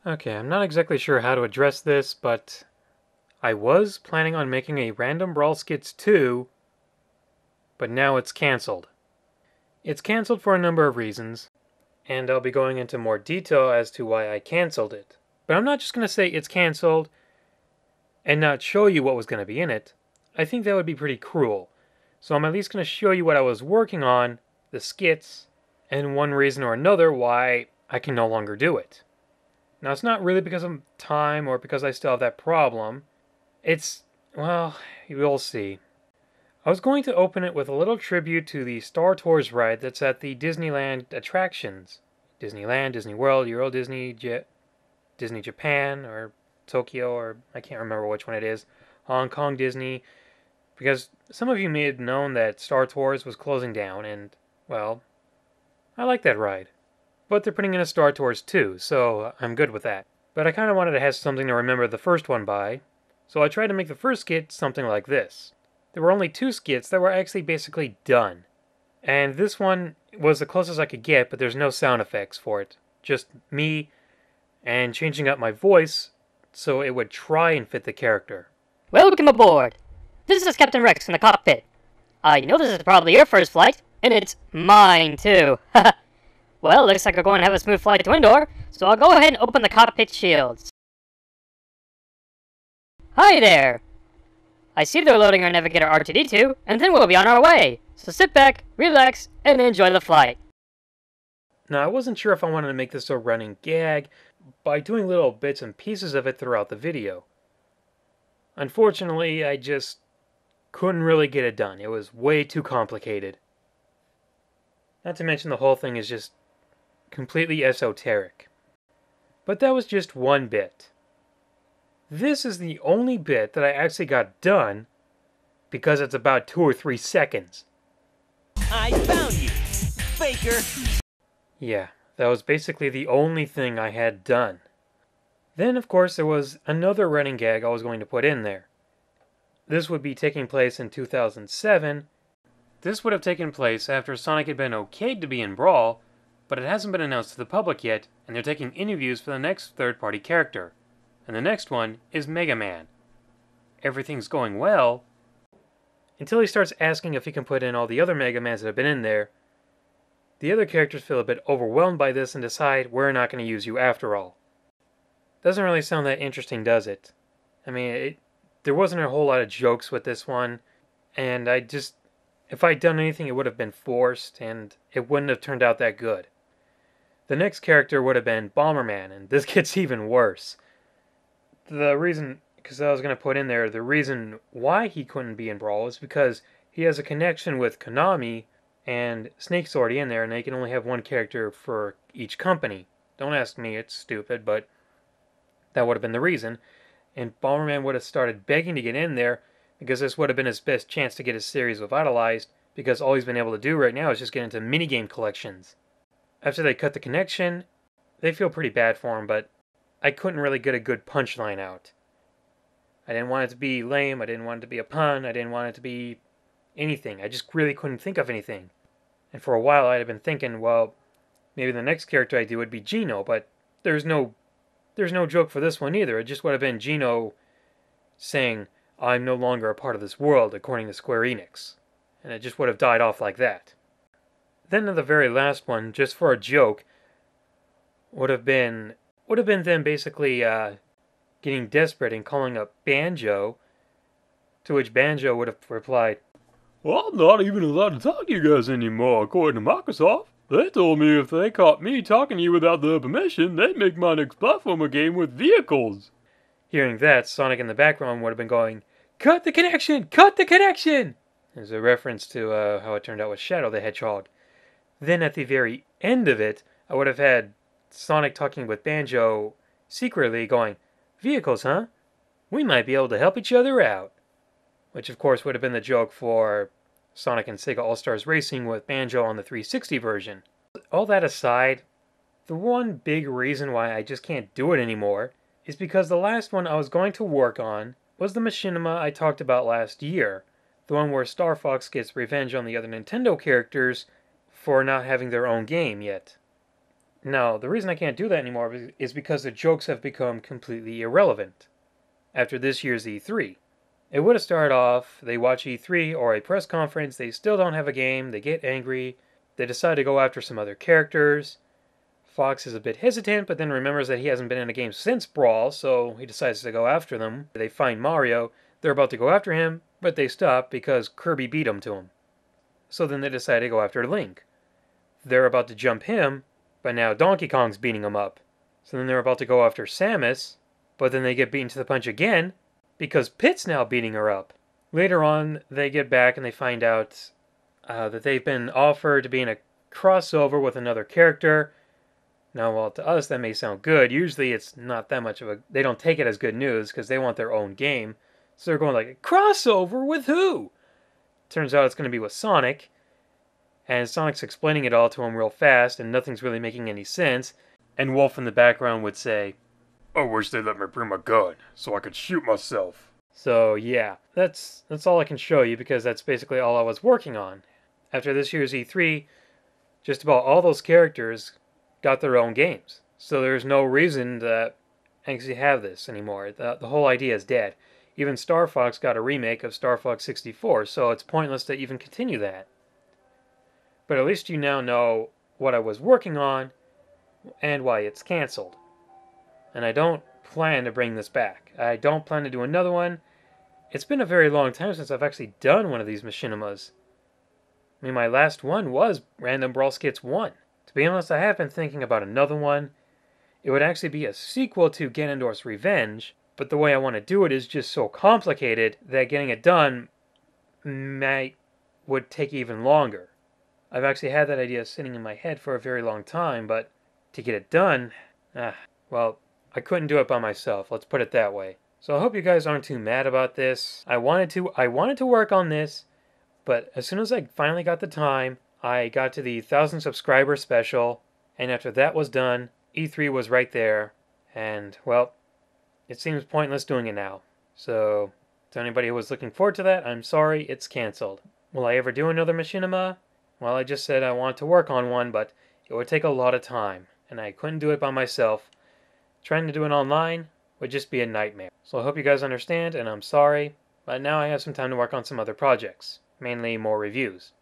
Okay, I'm not exactly sure how to address this, but I was planning on making a random Brawl Skits 2, but now it's cancelled. It's cancelled for a number of reasons, and I'll be going into more detail as to why I cancelled it. But I'm not just going to say it's cancelled and not show you what was going to be in it. I think that would be pretty cruel. So I'm at least going to show you what I was working on, the skits, and one reason or another why I can no longer do it. Now, it's not really because of time or because I still have that problem. It's, well, you'll see. I was going to open it with a little tribute to the Star Tours ride that's at the Disneyland attractions. Disneyland, Disney World, Euro Disney, Disney Japan, or Tokyo, or I can't remember which one it is. Hong Kong Disney. Because some of you may have known that Star Tours was closing down, and, well, I like that ride. But they're putting in a Star Tours too, so I'm good with that. But I kind of wanted to have something to remember the first one by, so I tried to make the first skit something like this. There were only 2 skits that were actually basically done. And this one was the closest I could get, but there's no sound effects for it. Just me and changing up my voice so it would try and fit the character. Welcome aboard. This is Captain Rex in the cockpit. I know this is probably your first flight, and it's mine too. Well, looks like we're going to have a smooth flight to Indoor, so I'll go ahead and open the cockpit shields. Hi there! I see they're loading our navigator R2-D2, and then we'll be on our way. So sit back, relax, and enjoy the flight. Now, I wasn't sure if I wanted to make this a running gag by doing little bits and pieces of it throughout the video. Unfortunately, I just couldn't really get it done. It was way too complicated. Not to mention the whole thing is just completely esoteric. But that was just one bit. This is the only bit that I actually got done because it's about 2 or 3 seconds. I found you, faker! Yeah, that was basically the only thing I had done. Then, of course, there was another running gag I was going to put in there. This would be taking place in 2007. This would have taken place after Sonic had been okayed to be in Brawl, but it hasn't been announced to the public yet, and they're taking interviews for the next third-party character. And the next one is Mega Man. Everything's going well, until he starts asking if he can put in all the other Mega Mans that have been in there. The other characters feel a bit overwhelmed by this and decide we're not going to use you after all. Doesn't really sound that interesting, does it? I mean, there wasn't a whole lot of jokes with this one, and if I'd done anything, it would have been forced, and it wouldn't have turned out that good. The next character would have been Bomberman, and this gets even worse. The reason, because I was going to put in there, the reason why he couldn't be in Brawl is because he has a connection with Konami, and Snake's already in there, and they can only have one character for each company. Don't ask me, it's stupid, but that would have been the reason. And Bomberman would have started begging to get in there, because this would have been his best chance to get his series revitalized, because all he's been able to do right now is just get into minigame collections. After they cut the connection, they feel pretty bad for him, but I couldn't really get a good punchline out. I didn't want it to be lame, I didn't want it to be a pun, I didn't want it to be anything. I just really couldn't think of anything. And for a while I had been thinking, well, maybe the next character I do would be Gino, but there's no joke for this one either. It just would have been Gino saying, I'm no longer a part of this world, according to Square Enix. And it just would have died off like that. Then the very last one, just for a joke, would have been them basically getting desperate and calling up Banjo, to which Banjo would have replied, Well, I'm not even allowed to talk to you guys anymore, according to Microsoft. They told me if they caught me talking to you without their permission, they'd make my next platformer game with vehicles. Hearing that, Sonic in the background would have been going, Cut the connection! Cut the connection! As a reference to how it turned out with Shadow the Hedgehog. Then at the very end of it, I would have had Sonic talking with Banjo secretly going, Vehicles, huh? We might be able to help each other out. Which of course would have been the joke for Sonic and Sega All-Stars Racing with Banjo on the 360 version. All that aside, the one big reason why I just can't do it anymore is because the last one I was going to work on was the machinima I talked about last year. The one where Star Fox gets revenge on the other Nintendo characters for not having their own game yet. Now, the reason I can't do that anymore is because the jokes have become completely irrelevant after this year's E3. It would have started off, they watch E3 or a press conference, they still don't have a game, they get angry, they decide to go after some other characters. Fox is a bit hesitant, but then remembers that he hasn't been in a game since Brawl, so he decides to go after them. They find Mario, they're about to go after him, but they stop because Kirby beat him to him. So then they decide to go after Link. They're about to jump him, but now Donkey Kong's beating him up. So then they're about to go after Samus, but then they get beaten to the punch again, because Pit's now beating her up. Later on, they get back and they find out that they've been offered to be in a crossover with another character. Now, while to us that may sound good, usually it's not that much of a... They don't take it as good news because they want their own game. So they're going like, crossover with who? Turns out it's going to be with Sonic. And Sonic's explaining it all to him real fast and nothing's really making any sense. And Wolf in the background would say, I wish they'd let me bring my gun so I could shoot myself. So yeah, that's all I can show you because that's basically all I was working on. After this year's E3, just about all those characters got their own games. So there's no reason to actually have this anymore. The whole idea is dead. Even Star Fox got a remake of Star Fox 64, so it's pointless to even continue that. But at least you now know what I was working on and why it's cancelled. And I don't plan to bring this back. I don't plan to do another one. It's been a very long time since I've actually done one of these machinimas. I mean, my last one was Random Brawl Skits 1. To be honest, I have been thinking about another one. It would actually be a sequel to Ganondorf's Revenge, but the way I want to do it is just so complicated that getting it done would take even longer. I've actually had that idea sitting in my head for a very long time, but to get it done, well, I couldn't do it by myself, let's put it that way. So I hope you guys aren't too mad about this. I wanted to work on this, but as soon as I finally got the time, I got to the 1,000 subscriber special, and after that was done, E3 was right there, and, well, it seems pointless doing it now. So, to anybody who was looking forward to that, I'm sorry, it's cancelled. Will I ever do another machinima? Well, I just said I wanted to work on one, but it would take a lot of time, and I couldn't do it by myself. Trying to do it online would just be a nightmare. So I hope you guys understand, and I'm sorry, but now I have some time to work on some other projects, mainly more reviews.